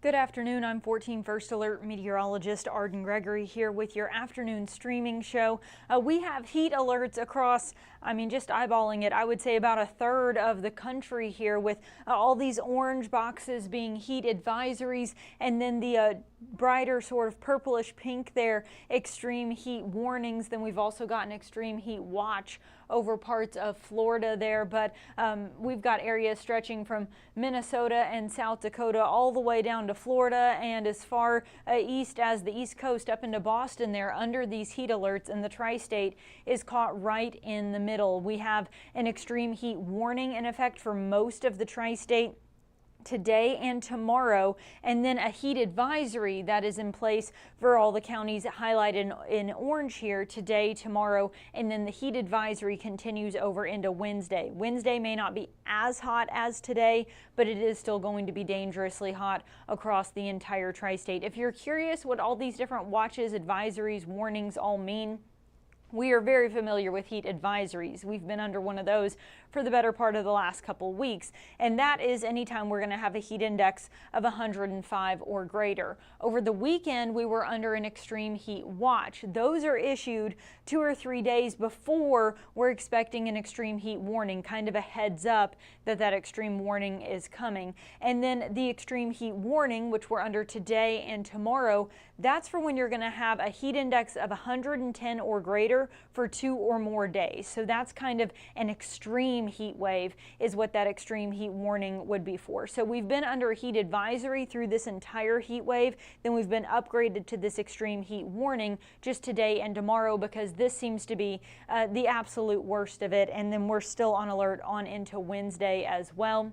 Good afternoon. I'm 14 First Alert meteorologist Arden Gregory here with your afternoon streaming show. We have heat alerts across, just eyeballing it, I would say about a third of the country here, with all these orange boxes being heat advisories, and then the brighter sort of purplish pink there, extreme heat warnings. Then we've also got an extreme heat watch over parts of Florida there, but we've got areas stretching from Minnesota and South Dakota all the way down to Florida and as far east as the East Coast up into Boston there under these heat alerts, and the tri-state is caught right in the middle. We have an extreme heat warning in effect for most of the tri-state today and tomorrow, and then a heat advisory that is in place for all the counties highlighted in orange here today, tomorrow, and then the heat advisory continues over into Wednesday. Wednesday may not be as hot as today, but it is still going to be dangerously hot across the entire tri-state. If you're curious what all these different watches, advisories, warnings all mean, we are very familiar with heat advisories. We've been under one of those for the better part of the last couple weeks, and that is anytime we're going to have a heat index of 105 or greater. Over the weekend, we were under an extreme heat watch. Those are issued 2 or 3 days before we're expecting an extreme heat warning, kind of a heads up that that extreme warning is coming. And then the extreme heat warning, which we're under today and tomorrow, that's for when you're going to have a heat index of 110 or greater for 2 or more days. So that's kind of an extreme heat wave is what that extreme heat warning would be for. So we've been under a heat advisory through this entire heat wave. Then we've been upgraded to this extreme heat warning just today and tomorrow, because this seems to be the absolute worst of it. And then we're still on alert on into Wednesday as well.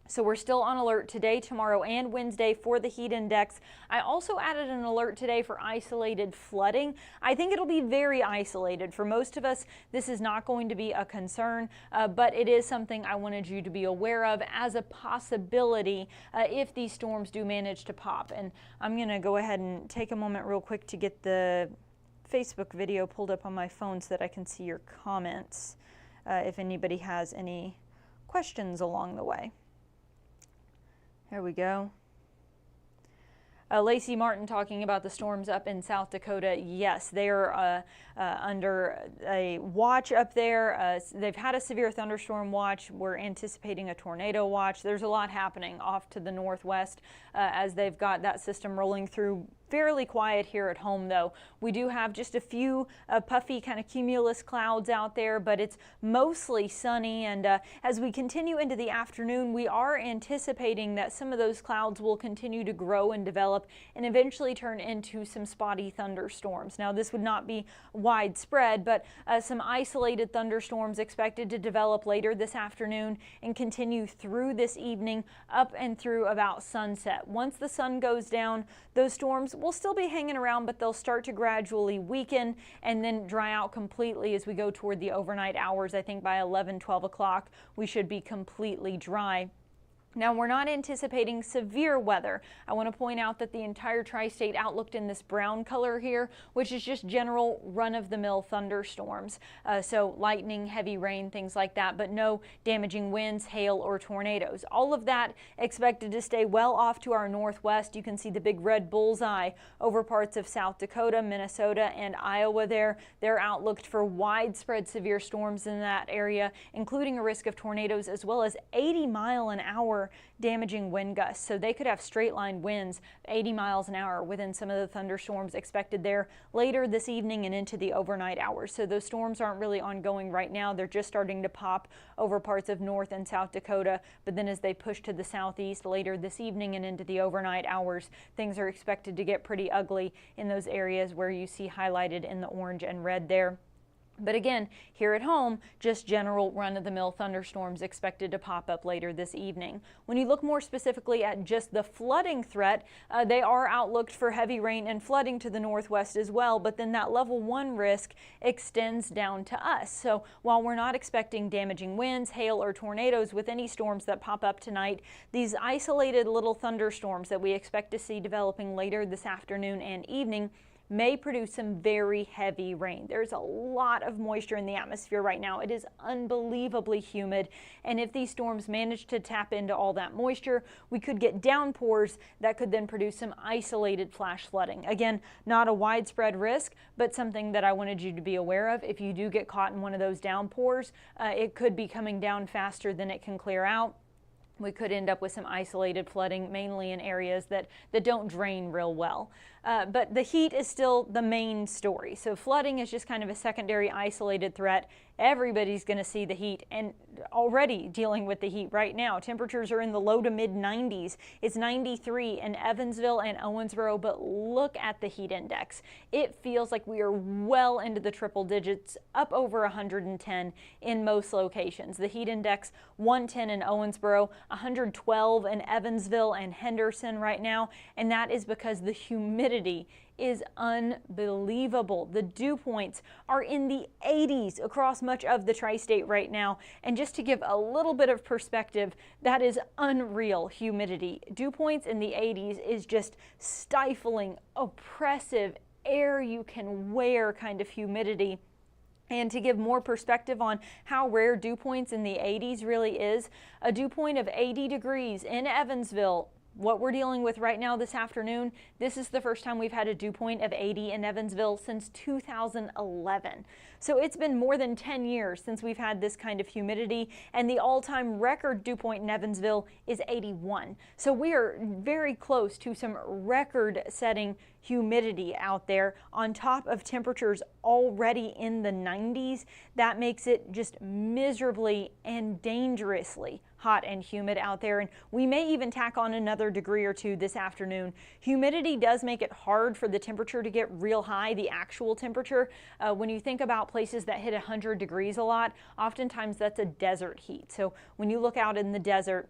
So we're still on alert today, tomorrow, and Wednesday for the heat index. I also added an alert today for isolated flooding. I think it'll be very isolated. For most of us, this is not going to be a concern, but it is something I wanted you to be aware of as a possibility if these storms do manage to pop. And I'm going to go ahead and take a moment real quick to get the Facebook video pulled up on my phone so that I can see your comments if anybody has any questions along the way. There we go. Lacey Martin talking about the storms up in South Dakota. Yes, they are under a watch up there. They've had a severe thunderstorm watch. We're anticipating a tornado watch. There's a lot happening off to the northwest as they've got that system rolling through. Fairly quiet here at home, though. We do have just a few puffy kind of cumulus clouds out there, but it's mostly sunny. And as we continue into the afternoon, we are anticipating that some of those clouds will continue to grow and develop and eventually turn into some spotty thunderstorms. Now, this would not be widespread, but some isolated thunderstorms expected to develop later this afternoon and continue through this evening up and through about sunset. Once the sun goes down, those storms will still be hanging around, but they'll start to gradually weaken and then dry out completely as we go toward the overnight hours. I think by 11, 12 o'clock, we should be completely dry. Now, we're not anticipating severe weather. I want to point out that the entire tri-state outlooked in this brown color here, which is just general run-of-the-mill thunderstorms. So lightning, heavy rain, things like that, but no damaging winds, hail, or tornadoes. All of that expected to stay well off to our northwest. You can see the big red bullseye over parts of South Dakota, Minnesota, and Iowa there. They're outlooked for widespread severe storms in that area, including a risk of tornadoes as well as 80-mile-an-hour damaging wind gusts. So they could have straight line winds 80 miles an hour within some of the thunderstorms expected there later this evening and into the overnight hours. So those storms aren't really ongoing right now. They're just starting to pop over parts of North and South Dakota. But then as they push to the southeast later this evening and into the overnight hours, things are expected to get pretty ugly in those areas where you see highlighted in the orange and red there. But again, here at home, just general run-of-the-mill thunderstorms expected to pop up later this evening. When you look more specifically at just the flooding threat, they are outlooked for heavy rain and flooding to the northwest as well, but then that level 1 risk extends down to us. So while we're not expecting damaging winds, hail, or tornadoes with any storms that pop up tonight, these isolated little thunderstorms that we expect to see developing later this afternoon and evening may produce some very heavy rain. There's a lot of moisture in the atmosphere right now. It is unbelievably humid, and if these storms manage to tap into all that moisture, we could get downpours that could then produce some isolated flash flooding. Again, not a widespread risk, but something that I wanted you to be aware of. If you do get caught in one of those downpours, it could be coming down faster than it can clear out. We could end up with some isolated flooding, mainly in areas that don't drain real well. But the heat is still the main story. So flooding is just kind of a secondary isolated threat. Everybody's going to see the heat, and already dealing with the heat right now. Temperatures are in the low to mid 90s. It's 93 in Evansville and Owensboro, but look at the heat index. It feels like we are well into the triple digits, up over 110 in most locations. The heat index 110 in Owensboro, 112 in Evansville and Henderson right now, and that is because the humidity is unbelievable. The dew points are in the 80s across much of the tri-state right now. And just to give a little bit of perspective, that is unreal humidity. Dew points in the 80s is just stifling, oppressive, air you can wear kind of humidity. And to give more perspective on how rare dew points in the 80s really is, a dew point of 80 degrees in Evansville, what we're dealing with right now this afternoon, this is the first time we've had a dew point of 80 in Evansville since 2011. So it's been more than 10 years since we've had this kind of humidity, and the all-time record dew point in Evansville is 81. So we are very close to some record-setting humidity out there on top of temperatures already in the 90s. That makes it just miserably and dangerously hot and humid out there, and we may even tack on another degree or two this afternoon. Humidity does make it hard for the temperature to get real high, the actual temperature. When you think about places that hit 100 degrees a lot, oftentimes that's a desert heat. So when you look out in the desert,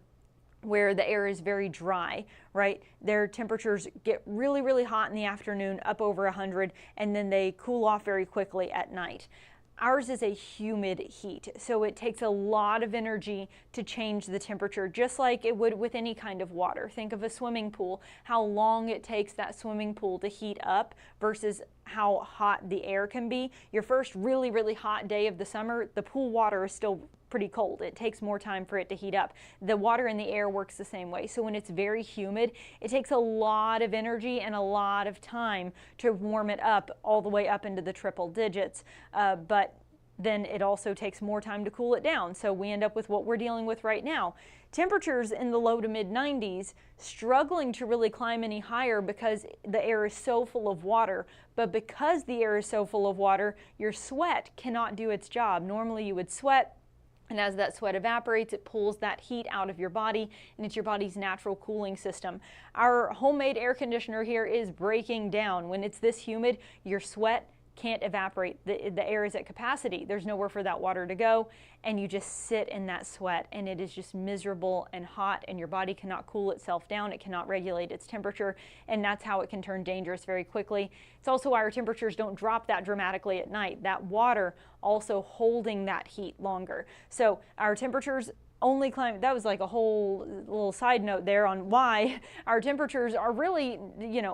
where the air is very dry, right? Their temperatures get really, really hot in the afternoon, up over 100, and then they cool off very quickly at night. Ours is a humid heat, so it takes a lot of energy to change the temperature, just like it would with any kind of water. Think of a swimming pool, how long it takes that swimming pool to heat up versus how hot the air can be. Your first really, really hot day of the summer, the pool water is still pretty cold. It takes more time for it to heat up. The water in the air works the same way. So when it's very humid, it takes a lot of energy and a lot of time to warm it up all the way up into the triple digits. But then it also takes more time to cool it down. So we end up with what we're dealing with right now. Temperatures in the low to mid 90s, struggling to really climb any higher because the air is so full of water. But because the air is so full of water, your sweat cannot do its job. Normally you would sweat, and as that sweat evaporates, it pulls that heat out of your body, and it's your body's natural cooling system. Our homemade air conditioner here is breaking down. When it's this humid, your sweat can't evaporate. The air is at capacity. There's nowhere for that water to go, and you just sit in that sweat, and it is just miserable and hot, and your body cannot cool itself down. It cannot regulate its temperature, and that's how it can turn dangerous very quickly. It's also why our temperatures don't drop that dramatically at night. That water also holding that heat longer. So our temperatures only climb. That was like a whole little side note there on why our temperatures are really,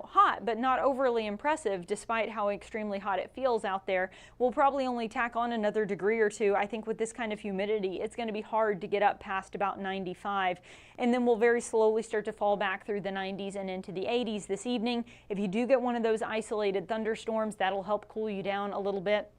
hot, but not overly impressive despite how extremely hot it feels out there. We'll probably only tack on another degree or two. I think with this kind of humidity, it's going to be hard to get up past about 95. And then we'll very slowly start to fall back through the 90s and into the 80s this evening. If you do get one of those isolated thunderstorms, that'll help cool you down a little bit.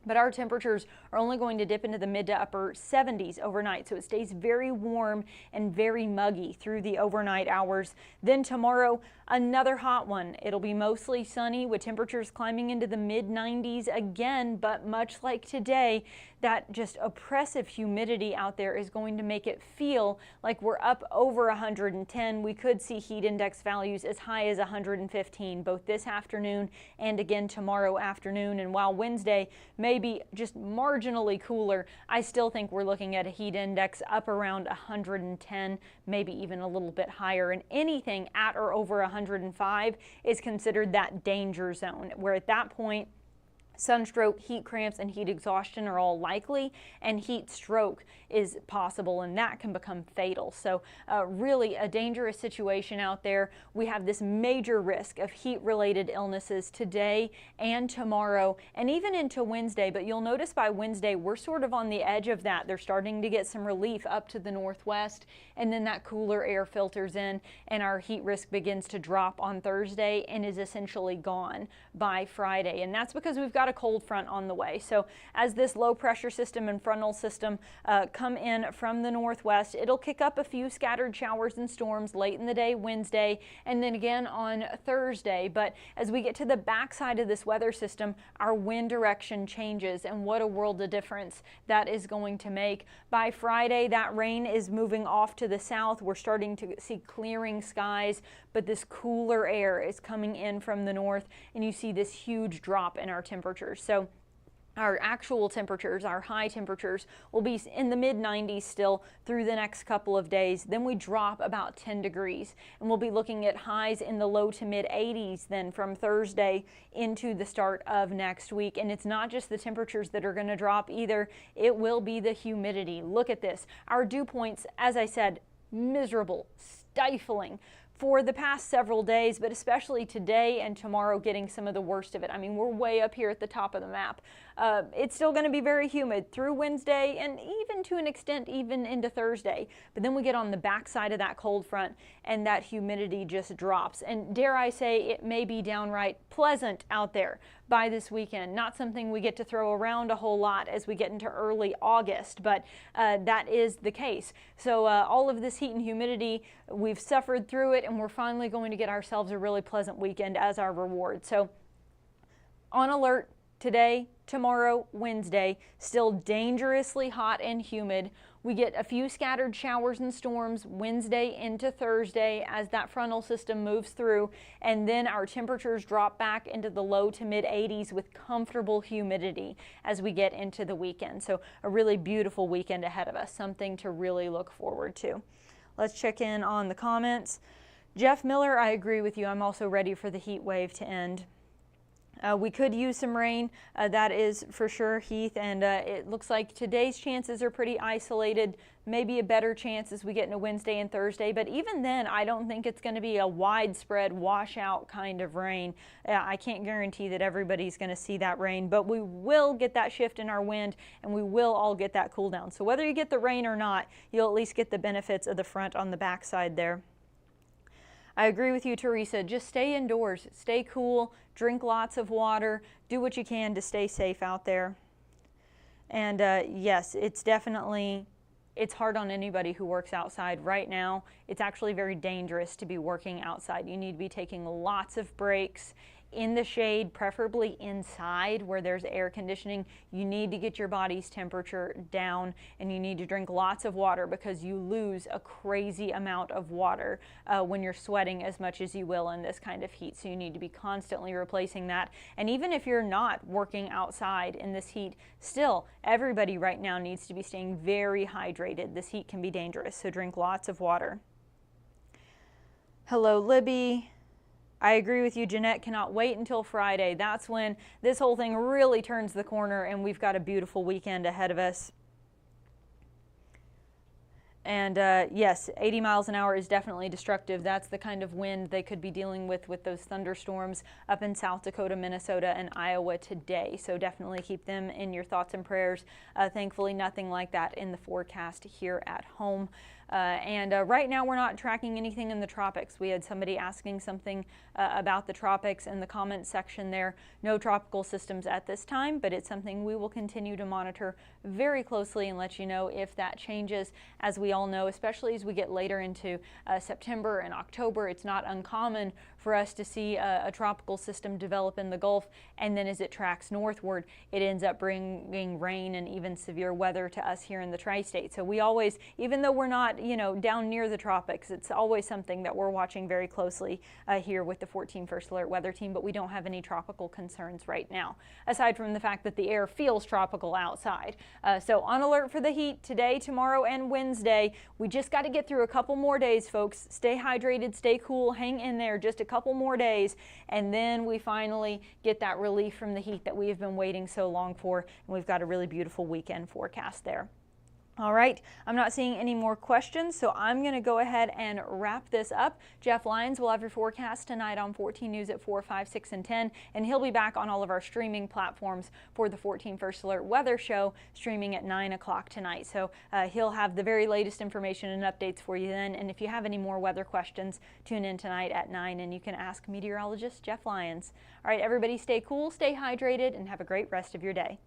But our temperatures are only going to dip into the mid to upper 70s overnight, so it stays very warm and very muggy through the overnight hours. Then tomorrow, another hot one. It'll be mostly sunny with temperatures climbing into the mid 90s again, but much like today, that just oppressive humidity out there is going to make it feel like we're up over 110. We could see heat index values as high as 115 both this afternoon and again tomorrow afternoon. And while Wednesday may be just marginally cooler, I still think we're looking at a heat index up around 110, maybe even a little bit higher. And anything at or over 105 is considered that danger zone, where at that point Sunstroke, heat cramps, and heat exhaustion are all likely, and heat stroke is possible, and that can become fatal. So really a dangerous situation out there. We have this major risk of heat-related illnesses today and tomorrow, and even into Wednesday. But you'll notice by Wednesday, we're sort of on the edge of that. They're starting to get some relief up to the northwest, and then that cooler air filters in, and our heat risk begins to drop on Thursday and is essentially gone by Friday. And that's because we've got a cold front on the way. So as this low pressure system and frontal system come in from the northwest, it'll kick up a few scattered showers and storms late in the day Wednesday, and then again on Thursday. But as we get to the backside of this weather system, our wind direction changes, and what a world of difference that is going to make. By Friday, that rain is moving off to the south. We're starting to see clearing skies, but this cooler air is coming in from the north, and you see this huge drop in our temperatures. So our actual temperatures, our high temperatures, will be in the mid-90s still through the next couple of days. Then we drop about 10 degrees, and we'll be looking at highs in the low to mid-80s then from Thursday into the start of next week. And it's not just the temperatures that are going to drop either. It will be the humidity. Look at this. Our dew points, as I said, miserable, stifling for the past several days, but especially today and tomorrow getting some of the worst of it. I mean, we're way up here at the top of the map. It's still going to be very humid through Wednesday and even to an extent even into Thursday. But then we get on the backside of that cold front and that humidity just drops. And dare I say, it may be downright pleasant out there by this weekend. Not something we get to throw around a whole lot as we get into early August, but that is the case. So all of this heat and humidity, we've suffered through it, and we're finally going to get ourselves a really pleasant weekend as our reward. So on alert today, tomorrow, Wednesday, still dangerously hot and humid. We get a few scattered showers and storms Wednesday into Thursday as that frontal system moves through, and then our temperatures drop back into the low to mid 80s with comfortable humidity as we get into the weekend. So a really beautiful weekend ahead of us, something to really look forward to. Let's check in on the comments. Jeff Miller, I agree with you. I'm also ready for the heat wave to end. We could use some rain, that is for sure, Heath, and it looks like today's chances are pretty isolated, maybe a better chance as we get into Wednesday and Thursday, but even then I don't think it's going to be a widespread washout kind of rain. I can't guarantee that everybody's going to see that rain, but we will get that shift in our wind, and we will all get that cool down. So whether you get the rain or not, you'll at least get the benefits of the front on the backside there. I agree with you, Teresa. Just stay indoors, stay cool, drink lots of water, do what you can to stay safe out there. And yes, it's hard on anybody who works outside right now. It's actually very dangerous to be working outside. You need to be taking lots of breaks in the shade, preferably inside where there's air conditioning. You need to get your body's temperature down, and you need to drink lots of water because you lose a crazy amount of water when you're sweating as much as you will in this kind of heat. So you need to be constantly replacing that. And even if you're not working outside in this heat, still everybody right now needs to be staying very hydrated. This heat can be dangerous, so drink lots of water. Hello, Libby. I agree with you. Jeanette cannot wait until Friday. That's when this whole thing really turns the corner, and we've got a beautiful weekend ahead of us. And yes, 80 miles an hour is definitely destructive. That's the kind of wind they could be dealing with those thunderstorms up in South Dakota, Minnesota, and Iowa today. So definitely keep them in your thoughts and prayers. Thankfully, nothing like that in the forecast here at home. Right now we're not tracking anything in the tropics. We had somebody asking something about the tropics in the comments section there. No tropical systems at this time, but it's something we will continue to monitor very closely and let you know if that changes. As we all know, especially as we get later into September and October, it's not uncommon for us to see a tropical system develop in the Gulf, and then as it tracks northward, it ends up bringing rain and even severe weather to us here in the tri-state. So we always, even though we're not down near the tropics, it's always something that we're watching very closely here with the 14 First Alert Weather Team, but we don't have any tropical concerns right now, aside from the fact that the air feels tropical outside. So on alert for the heat today, tomorrow, and Wednesday. We just got to get through a couple more days, folks. Stay hydrated, stay cool, hang in there. Just a couple more days, and then we finally get that relief from the heat that we have been waiting so long for, and we've got a really beautiful weekend forecast there. All right, I'm not seeing any more questions, so I'm going to go ahead and wrap this up. Jeff Lyons will have your forecast tonight on 14 News at 4, 5, 6, and 10, and he'll be back on all of our streaming platforms for the 14 First Alert Weather Show, streaming at 9 o'clock tonight. So he'll have the very latest information and updates for you then, and if you have any more weather questions, tune in tonight at 9, and you can ask meteorologist Jeff Lyons. All right, everybody stay cool, stay hydrated, and have a great rest of your day.